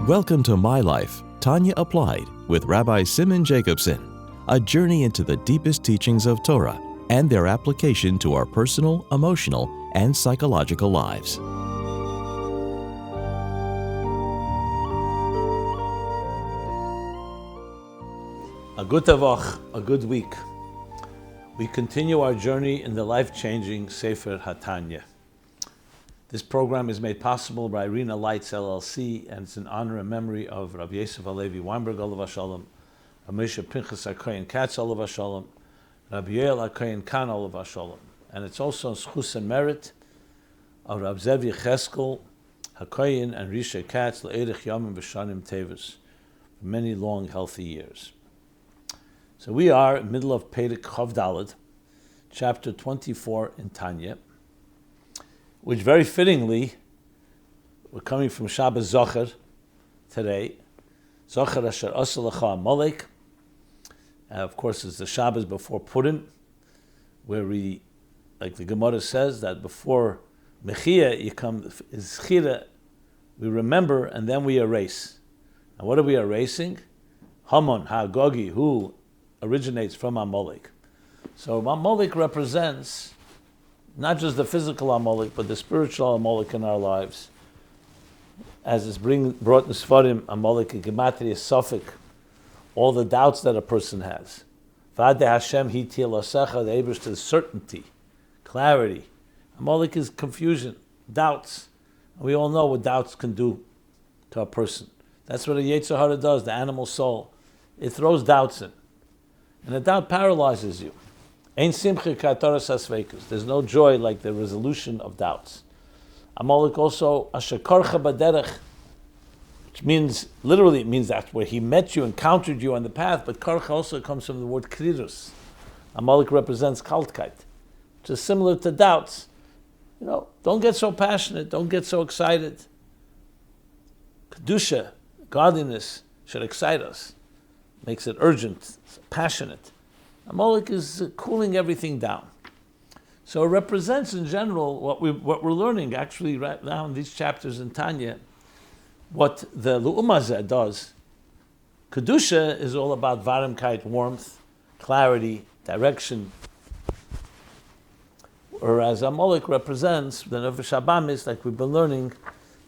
Welcome to My Life, Tanya Applied with Rabbi Simon Jacobson, a journey into the deepest teachings of Torah and their application to our personal, emotional, and psychological lives. A good tavach, a good week. We continue our journey in the life-changing Sefer HaTanya. This program is made possible by Irina Lights LLC, and it's in honor and memory of Rav Yosef Alevi Weinberg Olav Hashalom, Rav Moshe Pinchas HaKohen Katz Olav Hashalom, Rav Yoel HaKohen Khan Olav Hashalom, and it's also in schus and merit of Rav Zev Yecheskel HaKohen and Risha Katz Le'erich Yomim V'Shanim Tevis for many long, healthy years. So we are in the middle of Perek Chav Daled, chapter 24 in Tanya, which very fittingly, we're coming from Shabbos Zocher today. Zocher Asher Asa Lecha Amalek. Of course, it's the Shabbos before Purim, where we, like the Gemara says, that before Mechia, you come, is Chira, we remember and then we erase. And what are we erasing? Haman, Hagogi, who originates from Amalek. So Amalek represents not just the physical Amalek, but the spiritual Amalek in our lives. As is brought in Sfarim, Amalek and Gematria Suffolk, all the doubts that a person has. Vade Hashem Hiti Lasecha, the Abrish to certainty, clarity. Amalek is confusion, doubts. And we all know what doubts can do to a person. That's what a Yetzer Hara does, the animal soul. It throws doubts in. And a doubt paralyzes you. Ein simcha ka'toras hasveikus. There's no joy like the resolution of doubts. Amalek also, asher karcha baderech, which means, literally it means that where he met you, encountered you on the path, but karcha also comes from the word krirus. Amalek represents kaltkeit, which is similar to doubts. You know, don't get so passionate, don't get so excited. Kedusha, godliness, should excite us. Makes it urgent, passionate. Amalek is cooling everything down. So it represents in general what we're learning actually right now in these chapters in Tanya, what the Lu'umazeh does. Kedusha is all about varimkeit, warmth, clarity, direction. Whereas Amalek represents the Nefesh Habamis, like we've been learning,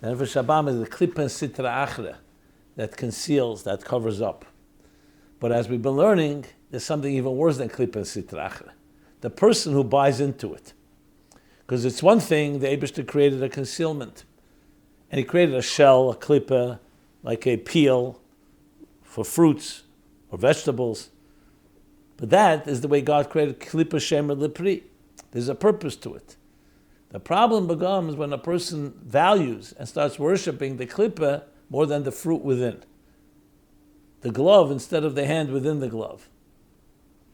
the Nefesh Habamis is the klipa sitra achra, that conceals, that covers up. But as we've been learning, there's something even worse than klipa sitra achra. The person who buys into it. Because it's one thing, the Eibishter created a concealment. And he created a shell, a klipa, like a peel for fruits or vegetables. But that is the way God created klipa shemer lipri. There's a purpose to it. The problem becomes when a person values and starts worshiping the klipa more than the fruit within. The glove instead of the hand within the glove.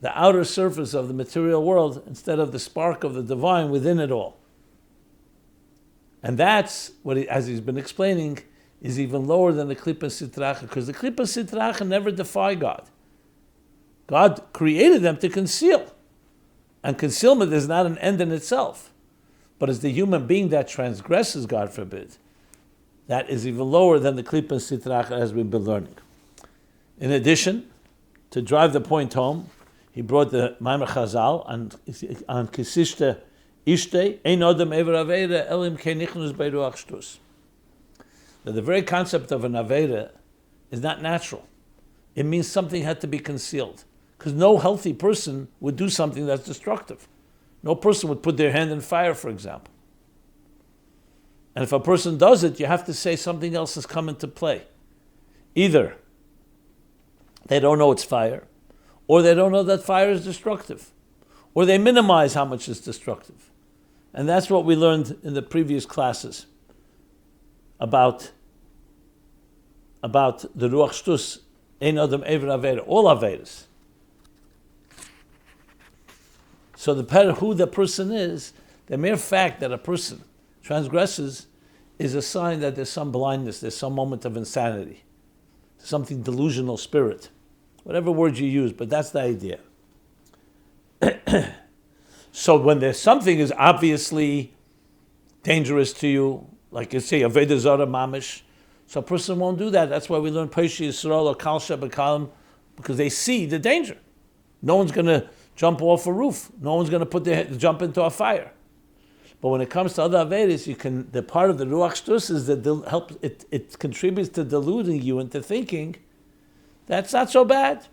The outer surface of the material world instead of the spark of the divine within it all. And that's what, as he's been explaining, is even lower than the klipa sitracha, because the klipa sitracha never defy God. God created them to conceal. And concealment is not an end in itself. But as the human being that transgresses, God forbid, that is even lower than the klipa sitracha as we've been learning. In addition, to drive the point home, he brought the Maimer Chazal on Kisishte Ishte, Ein Odem Ever Aveira, Elim Kenichnus Beiruach Shtus. That the very concept of an Aveira is not natural. It means something had to be concealed. Because no healthy person would do something that's destructive. No person would put their hand in fire, for example. And if a person does it, you have to say something else has come into play. Either they don't know it's fire, or they don't know that fire is destructive, or they minimize how much is destructive. And that's what we learned in the previous classes about the Ruach Shtus, Ein Adam Ever Aveira, all Aveiras. So who the person is, the mere fact that a person transgresses is a sign that there's some blindness, there's some moment of insanity, something delusional spirit. Whatever word you use, but that's the idea. So when there's something is obviously dangerous to you, like you say, Avodah Zarah Mamish, So a person won't do that. That's why we learn Pesha Yisrael or Kal Shebekalim, because they see the danger. No one's going to jump off a roof. No one's going to jump into a fire. But when it comes to other Averis, the part of the Ruach Shtus is that it contributes to deluding you into thinking that's not so bad.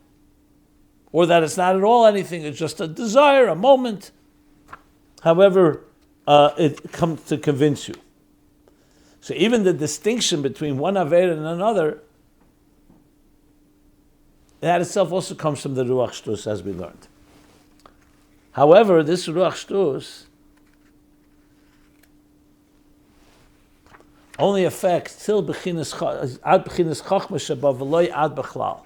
Or that it's not at all anything, it's just a desire, a moment. However, it comes to convince you. So even the distinction between one Aver and another, that itself also comes from the Ruach Shtus, as we learned. However, this Ruach Shtus only affects till ad b'chinas chachma sheba v'loy ad b'chlal.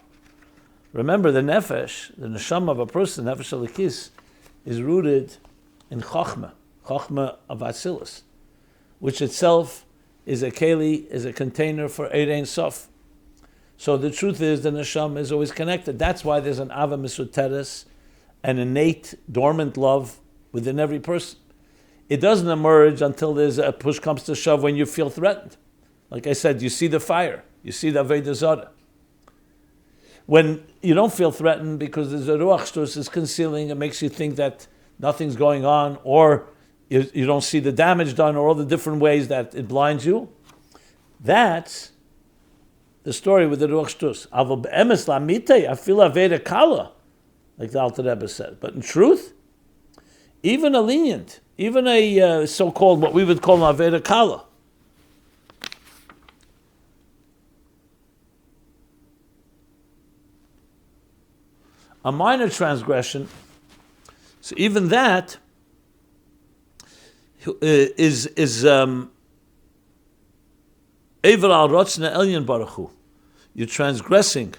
Remember, the nefesh, the neshama of a person, nefesh alikis, is rooted in chachma of Atzilus, which itself is a keli, is a container for Ein Sof. So the truth is, the neshama is always connected. That's why there's an ava misuteres, an innate, dormant love within every person. It doesn't emerge until there's a push comes to shove when you feel threatened. Like I said, you see the fire, you see the Avodah Zarah. When you don't feel threatened because the Ruach Shtus is concealing, it makes you think that nothing's going on, or you don't see the damage done, or all the different ways that it blinds you. That's the story with the Ruach Shtus. Avo be'emes la'mitei afil aveda kala, like the Alter Rebbe said. But in truth, even a lenient, even a so-called, what we would call an aveda kala, a minor transgression, so even that is Eiver al Rotzna Elyon Baruch Hu. You're transgressing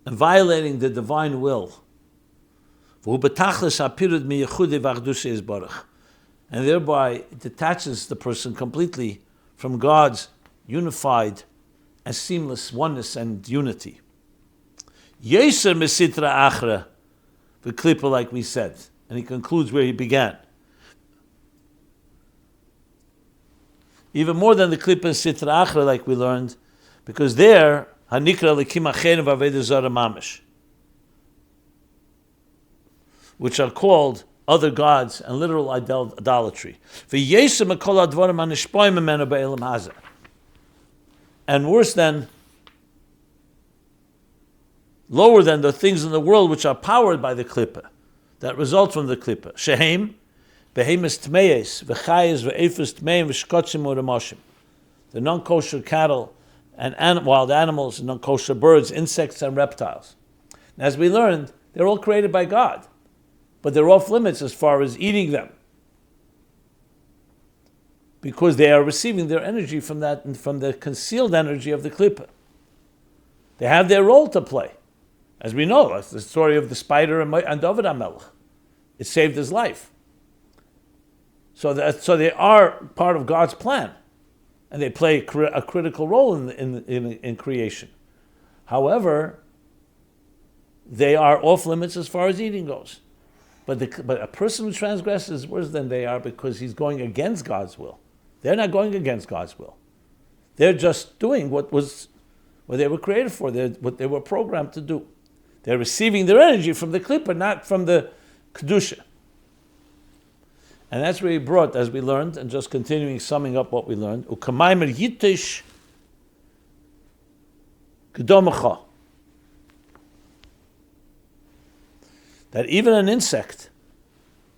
and violating the divine will. And thereby it detaches the person completely from God's unified and seamless oneness and unity. Yeser mesitra achra, the klippa, like we said, and he concludes where he began. Even more than the klippa and sitra achra, like we learned, because there hanikra lekim achein v'aveda zara mamish, which are called other gods and literal idolatry. V'yeser mekol advarim hanishpoim memenu be'elam hazeh, and worse than, lower than the things in the world which are powered by the klippa, that result from the klippa. Shehem, behemis tmeyes, v'chayes, v'efes tmeim, v'shkotzim u'remoshim. The non-kosher cattle and wild animals, and non-kosher birds, insects and reptiles. And as we learned, they're all created by God, but they're off limits as far as eating them, because they are receiving their energy from the concealed energy of the klippa. They have their role to play. As we know, that's the story of the spider and David HaMelech. It saved his life. So they are part of God's plan, and they play a critical role in creation. However, they are off limits as far as eating goes. But a person who transgresses is worse than they are, because he's going against God's will. They're not going against God's will. They're just doing what they were created for, what they were programmed to do. They're receiving their energy from the klippa, not from the kedusha. And that's where he brought, as we learned, and just continuing summing up what we learned, u'kamaymer yitish gedomecha, that even an insect,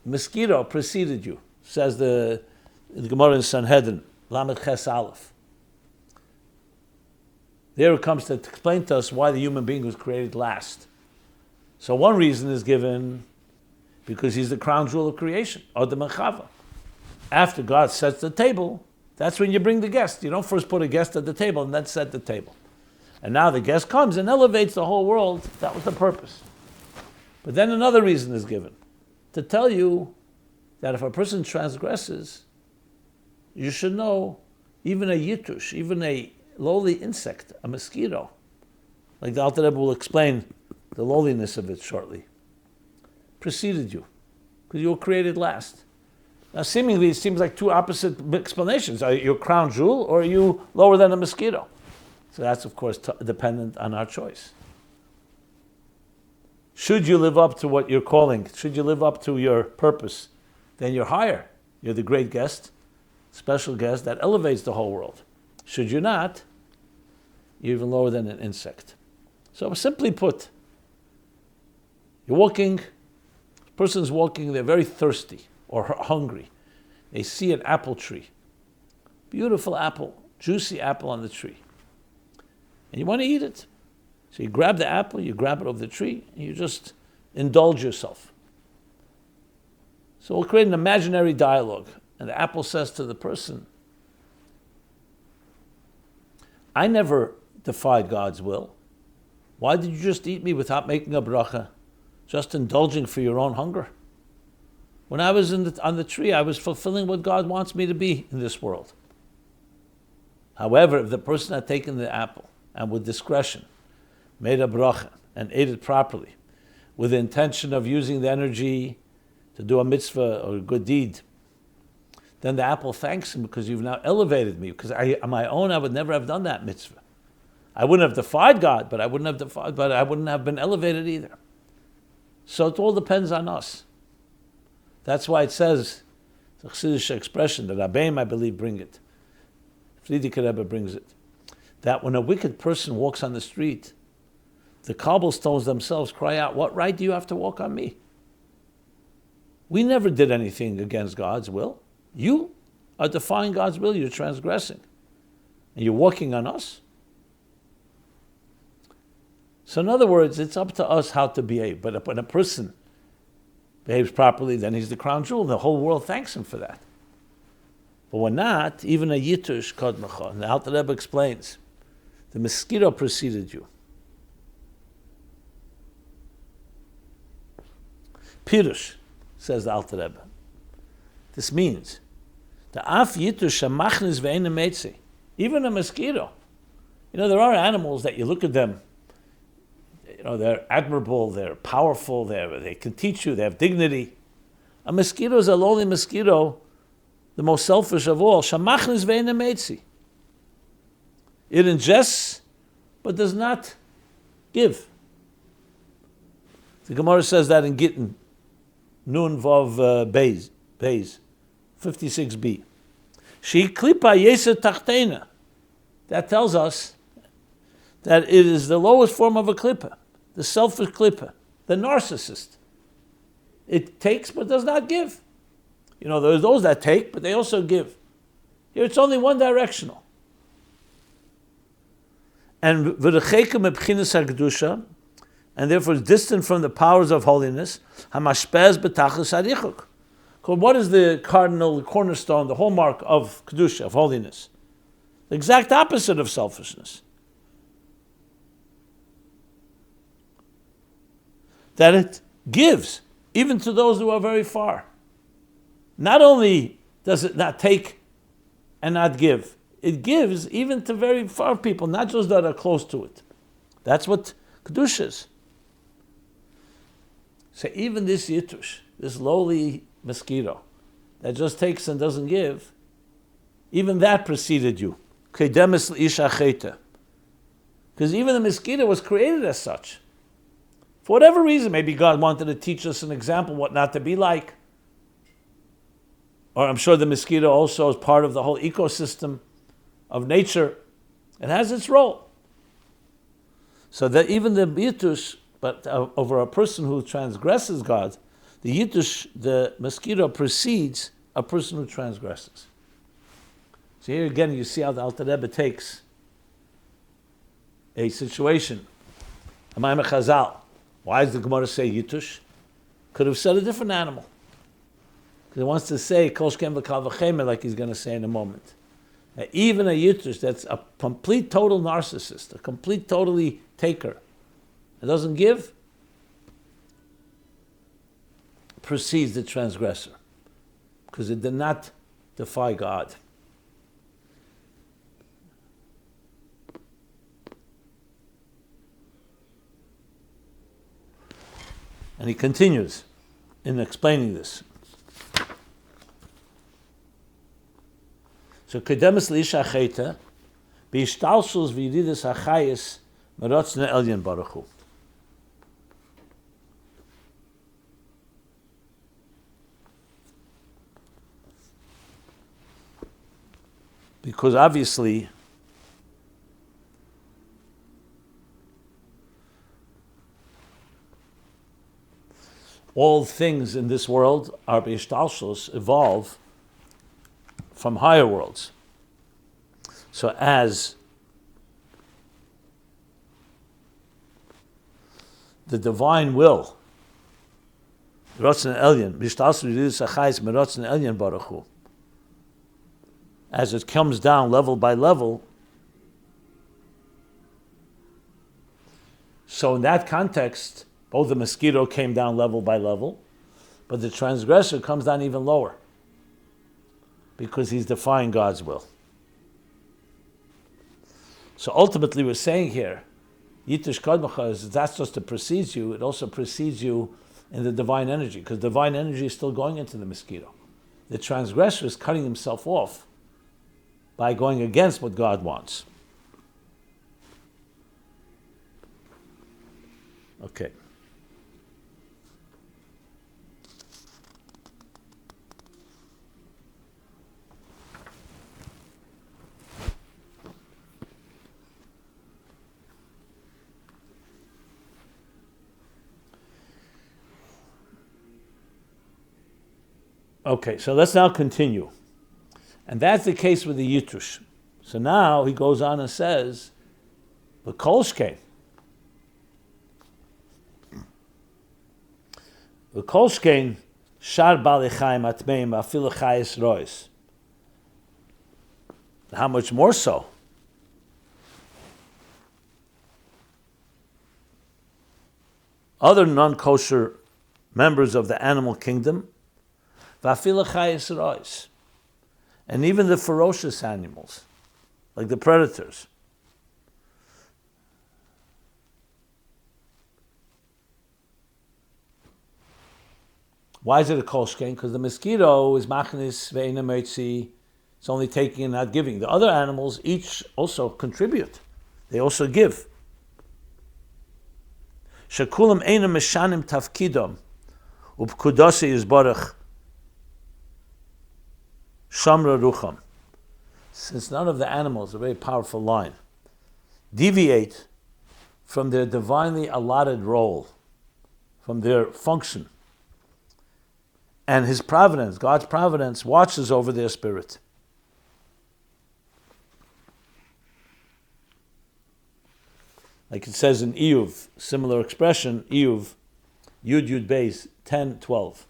mosquito, preceded you, says the Gemara in Sanhedrin, Lamed Ches Aleph. There it comes to explain to us why the human being was created last. So one reason is given because he's the crown jewel of creation, Adam and Chava. After God sets the table, that's when you bring the guest. You don't first put a guest at the table and then set the table. And now the guest comes and elevates the whole world. That was the purpose. But then another reason is given, to tell you that if a person transgresses, you should know even a yitush, even a lowly insect, a mosquito, like the Alter Rebbe will explain the lowliness of it shortly, preceded you, because you were created last. Now, seemingly, it seems like two opposite explanations. Are you a crown jewel, or are you lower than a mosquito? So that's, of course, dependent on our choice. Should you live up to what you're calling, should you live up to your purpose, then you're higher. You're the great guest, special guest that elevates the whole world. Should you not, you're even lower than an insect. So simply put, you're walking, a person's walking, they're very thirsty or hungry. They see an apple tree, beautiful apple, juicy apple on the tree, and you want to eat it. So you grab the apple, you grab it off the tree, and you just indulge yourself. So we'll create an imaginary dialogue, and the apple says to the person, I never defied God's will. Why did you just eat me without making a bracha, just indulging for your own hunger? When I was on the tree, I was fulfilling what God wants me to be in this world. However, if the person had taken the apple and with discretion made a bracha and ate it properly, with the intention of using the energy to do a mitzvah or a good deed, then the apple thanks him because you've now elevated me. Because on my own, I would never have done that mitzvah. I wouldn't have defied God, but I wouldn't have been elevated either. So it all depends on us. That's why it says, it's a Chassidish expression, that Rabbeim, I believe, bring it. Frierdiker Rebbe brings it. That when a wicked person walks on the street, the cobblestones themselves cry out, what right do you have to walk on me? We never did anything against God's will. You are defying God's will, you're transgressing. And you're walking on us. So in other words, it's up to us how to behave. But when a person behaves properly, then he's the crown jewel. The whole world thanks him for that. But when not, even a yitush kodmecha. And the Alter Rebbe explains, the mosquito preceded you. Pirush, says the Alter Rebbe. This means, the af yitush hamachnis ve'einem meitzi. Even a mosquito. You know, there are animals that you look at them, you know, they're admirable, they're powerful, they can teach you, they have dignity. A mosquito is a lonely mosquito, the most selfish of all. Shamachnis ve'einem meitzi. It ingests, but does not give. The Gemara says that in Gittin, Nun Vav Beis, 56b. She klipa yesa tachtena. That tells us that it is the lowest form of a klippa, the selfish klippa, the narcissist. It takes but does not give. You know, there's those that take, but they also give. Here it's only one directional. And v'rechekem ebchinas ha'kedusha, and therefore is distant from the powers of holiness. Hamashpez betachlis harichuk. What is the cardinal, the cornerstone, the hallmark of kedusha, of holiness? The exact opposite of selfishness. That it gives, even to those who are very far. Not only does it not take and not give, it gives even to very far people, not just that are close to it. That's what kedusha is. So even this yitush, this lowly mosquito that just takes and doesn't give, even that preceded you. Because even the mosquito was created as such. For whatever reason, maybe God wanted to teach us an example what not to be like. Or I'm sure the mosquito also is part of the whole ecosystem of nature. It has its role. So that even the yitush, but over a person who transgresses God, the yitush, the mosquito, precedes a person who transgresses. So here again, you see how the Alter Rebbe takes a situation. Amayim Chazal. Why does the Gemara say yitush? Could have said a different animal. Because it wants to say kol shkem v'kal v'chemer, like he's going to say in a moment. Now, even a yitush that's a complete total narcissist, a complete totally taker, it doesn't give, precedes the transgressor, because it did not defy God. And he continues in explaining this. So kedemes liisha chayta, b'ishtalshus v'yididus hachayis merotzne elyon baruch hu. Because obviously, all things in this world are b'ishtalshus, evolve from higher worlds. So as the divine will, Rotzen Elyon, b'ishtalshus v'yididus hachayis merotzne elyon baruch hu, as it comes down level by level. So in that context, both the mosquito came down level by level, but the transgressor comes down even lower because he's defying God's will. So ultimately we're saying here, Yitush Kadmacha is that's just to precede you, it also precedes you in the divine energy, because divine energy is still going into the mosquito. The transgressor is cutting himself off by going against what God wants. Okay. Okay, so let's now continue. And that's the case with the Yitush. So now he goes on and says, the Kolshkein. The Kolshkein, Shar Balichaim Atmeim Afilu Chayis Rois. How much more so? Other non-kosher members of the animal kingdom, Vafilu Chayis Rois. And even the ferocious animals, like the predators. Why is it a kolshkein? Because the mosquito is machnis ve'ena meitzi. It's only taking and not giving. The other animals each also contribute. They also give. Shekulam eina meshanim tafkidom upkudasi yizbarach Shamra Rucham. Since none of the animals, a very powerful line, deviate from their divinely allotted role, from their function, and His providence, God's providence, watches over their spirit. Like it says in Iyuv, similar expression, Iyuv, Yud Yud Beis, 10:12.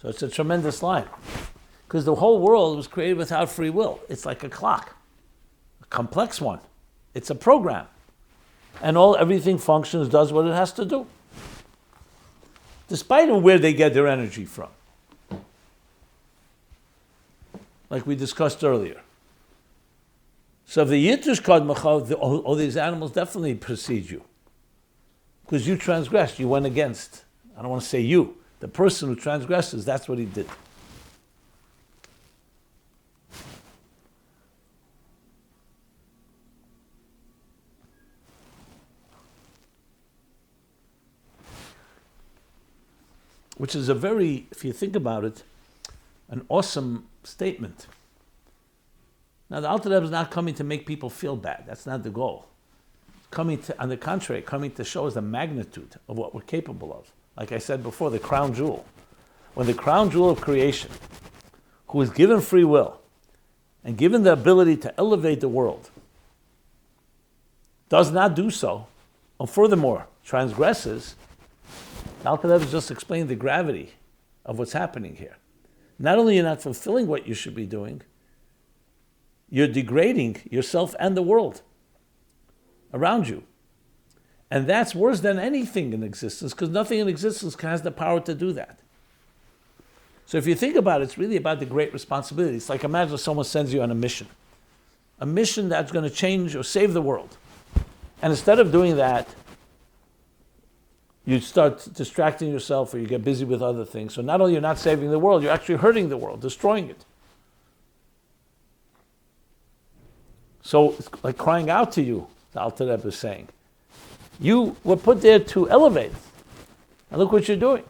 So it's a tremendous line. Because the whole world was created without free will. It's like a clock, a complex one. It's a program. And everything functions, does what it has to do. Despite where they get their energy from. Like we discussed earlier. So if the Yitush Kadmacha, all these animals definitely precede you. Because you transgressed, you went against. I don't want to say you. The person who transgresses, that's what he did. Which is a very, if you think about it, an awesome statement. Now the Alter Rebbe is not coming to make people feel bad. That's not the goal. On the contrary, coming to show us the magnitude of what we're capable of. Like I said before, the crown jewel. When the crown jewel of creation, who is given free will and given the ability to elevate the world, does not do so, and furthermore transgresses, Alter Rebbe just explained the gravity of what's happening here. Not only you're not fulfilling what you should be doing, you're degrading yourself and the world around you. And that's worse than anything in existence, because nothing in existence has the power to do that. So if you think about it, it's really about the great responsibility. It's like imagine someone sends you on a mission that's going to change or save the world. And instead of doing that, you start distracting yourself or you get busy with other things. So not only you're not saving the world, you're actually hurting the world, destroying it. So it's like crying out to you, the Alter Rebbe is saying. You were put there to elevate. And look what you're doing.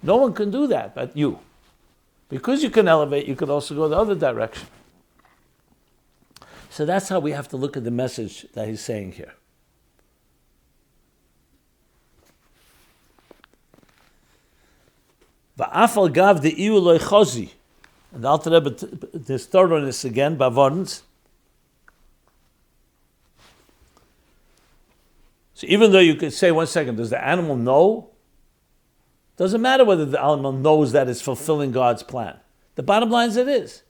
No one can do that but you. Because you can elevate, you can also go the other direction. So that's how we have to look at the message that he's saying here. Va'afal gav de iu loy chozi. And the Alter Rebbe, this third one is again, Bavarns. So even though you could say, 1 second, does the animal know? Doesn't matter whether the animal knows that it's fulfilling God's plan. The bottom line is it is.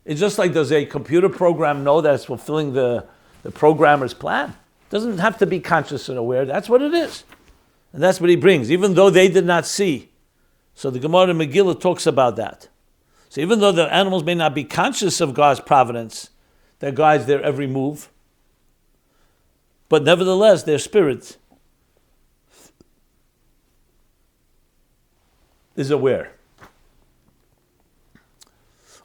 It's just like, does a computer program know that it's fulfilling the programmer's plan? It doesn't have to be conscious and aware. That's what it is. And that's what he brings, even though they did not see. So the Gemara in Megillah talks about that. So even though the animals may not be conscious of God's providence that guides their every move, but nevertheless, their spirit is aware.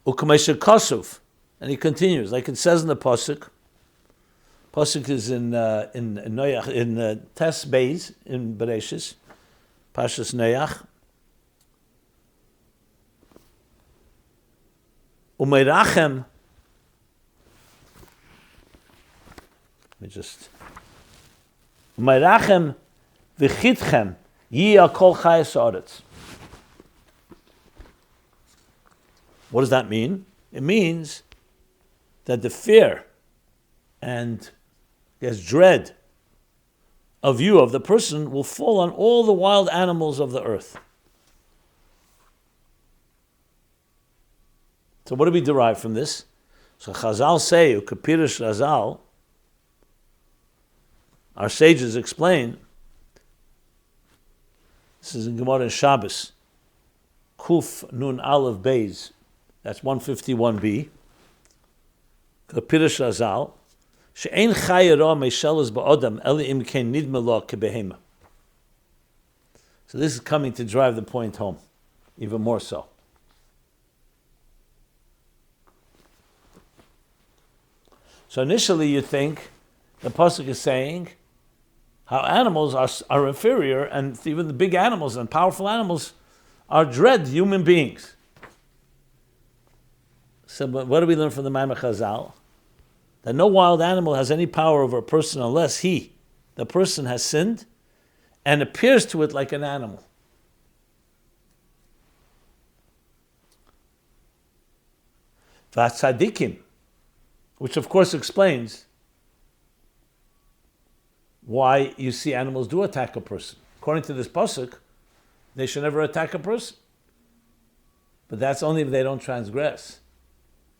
Ukamesha Kosov, and he continues, like it says in the pasuk. Pasuk is in Noach, in Tes Beis in Bereshis, Pashas Noach. Umeirachem. Let me just. Umeirachem v'chitchem yi kol chayes haaretz. What does that mean? It means that the fear and dread of you, of the person, will fall on all the wild animals of the earth. So what do we derive from this? So Chazal say, Ukapirish Razal, our sages explain, this is in Gemara in Shabbos, Kuf Nun Aleph Beis, that's 151b. Kapirish Razal, she'ein chayira meishelas ba'odam eli im ken nidme lo kebehema. So this is coming to drive the point home, even more so. So initially you think the pasuk is saying how animals are inferior, and even the big animals and powerful animals are dread human beings. So what do we learn from the Maimar Chazal? That no wild animal has any power over a person unless the person has sinned and appears to it like an animal. V'atzadikim, which of course explains why you see animals do attack a person. According to this pasuk, they should never attack a person. But that's only if they don't transgress.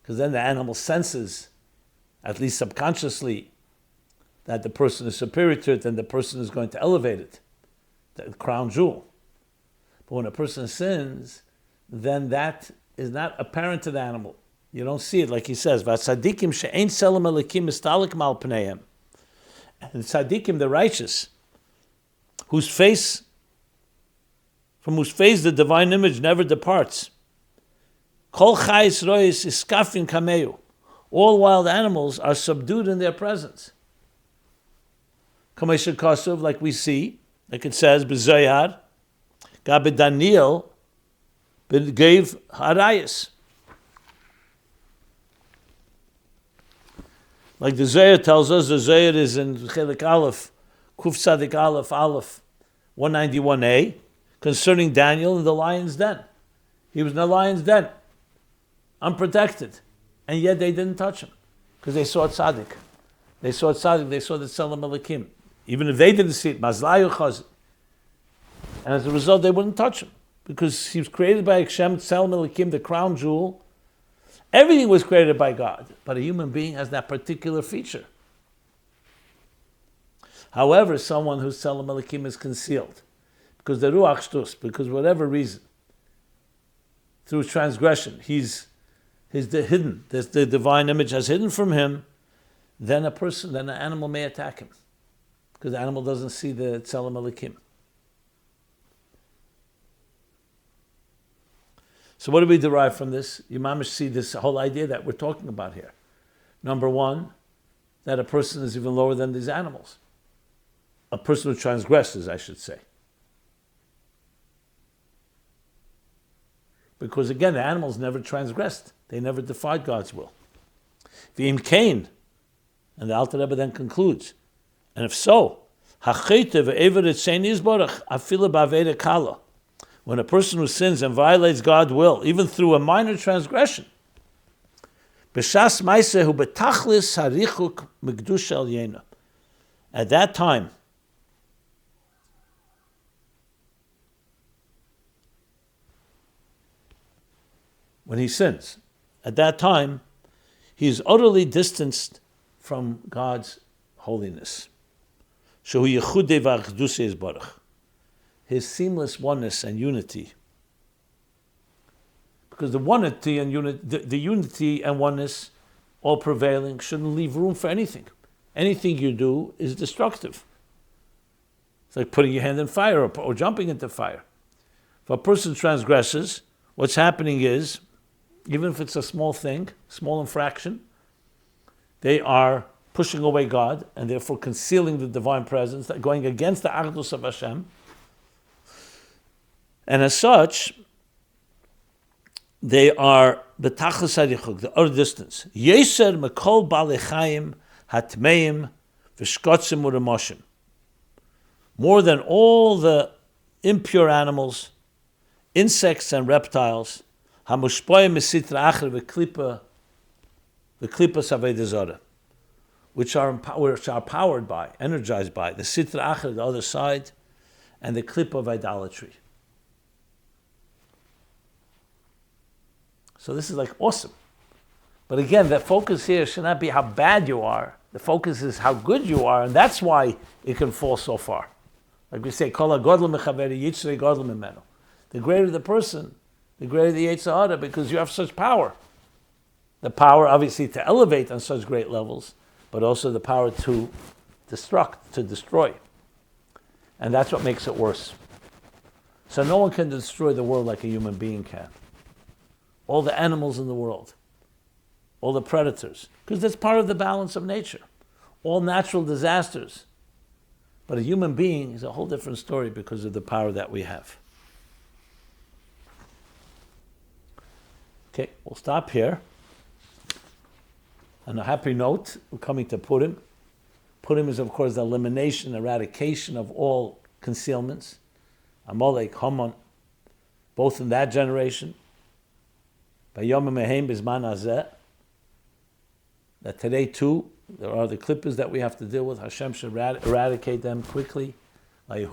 Because then the animal senses, at least subconsciously, that the person is superior to it and the person is going to elevate it, the crown jewel. But when a person sins, then that is not apparent to the animal. You don't see it, like he says, "V'atzadikim she'ein selam elikim mistalik mal pneihem." And tzadikim, the righteous, from whose face the divine image never departs. Kol chayis rois iskafin kameu. All wild animals are subdued in their presence. Kamesha Kosov, like we see, like it says, B'Zoyar, Gabe Daniel gave harayas. Like the Zohar tells us, the Zohar is in Chelik Aleph, Kuf Tzadik Aleph, 191a, concerning Daniel in the lion's den. He was in the lion's den, unprotected, and yet they didn't touch him because they saw tzaddik. They saw tzaddik. They saw the Tzelem Elikim. Even if they didn't see it, Mazlayu Chazit. And as a result, they wouldn't touch him because he was created by Hashem, Tzelem Elikim, the crown jewel. Everything was created by God, but a human being has that particular feature. However, someone whose Tzelem Elikim is concealed, because the Ruach Shtus, because whatever reason, through transgression, he's hidden. The divine image has hidden from him. Then an animal may attack him. because the animal doesn't see the Tzelem Elikim. So what do we derive from this? You mamish see this whole idea that we're talking about here. Number one, that a person is even lower than these animals. A person who transgresses, I should say. Because again, the animals never transgressed. They never defied God's will. V'im Cain, and the Alter Rebbe then concludes, and if so, when a person who sins and violates God's will, even through a minor transgression, at that time, when he sins, at that time, he is utterly distanced from God's holiness. His seamless oneness and unity. Because the unity and oneness, all prevailing, shouldn't leave room for anything. Anything you do is destructive. It's like putting your hand in fire or jumping into fire. If a person transgresses, what's happening is, even if it's a small thing, small infraction, they are pushing away God and therefore concealing the divine presence, going against the Achdus of Hashem. And as such, they are the tachlis harichuk, the other distance. Yeser mekol balei chayim hatmeim v'shkotzim u'remoshim. More than all the impure animals, insects and reptiles, hamushpoim misitra acher v'klipa savei zara, which are powered by, energized by the sitra acher, the other side, and the clip of idolatry. So this is like awesome. But again, the focus here should not be how bad you are. The focus is how good you are, and that's why it can fall so far. Like we say, Kol hagodl mechaveri yitzrei godl mimenu. The greater the person, the greater the Yetzer Hara, because you have such power. The power, obviously, to elevate on such great levels, but also the power to destroy. And that's what makes it worse. So no one can destroy the world like a human being can. All the animals in the world, all the predators, because that's part of the balance of nature. All natural disasters. But a human being is a whole different story because of the power that we have. Okay, we'll stop here. On a happy note, we're coming to Purim. Purim is, of course, the elimination, eradication of all concealments. Amalek, Haman, both in that generation. That today too, there are the clippers that we have to deal with. Hashem should eradicate them quickly. So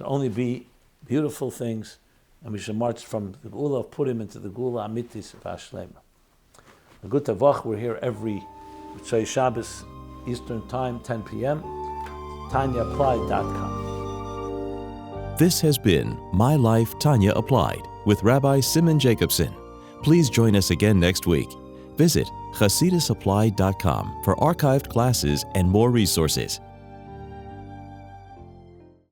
only be beautiful things, and we should march from the Gula of Purim into the Gula Amitis of Hashlema. A good Tavach, we're here every Shabbos Eastern Time, 10 p.m. TanyaApplied.com. This has been My Life, Tanya Applied with Rabbi Simon Jacobson. Please join us again next week. Visit ChasidusApplied.com for archived classes and more resources.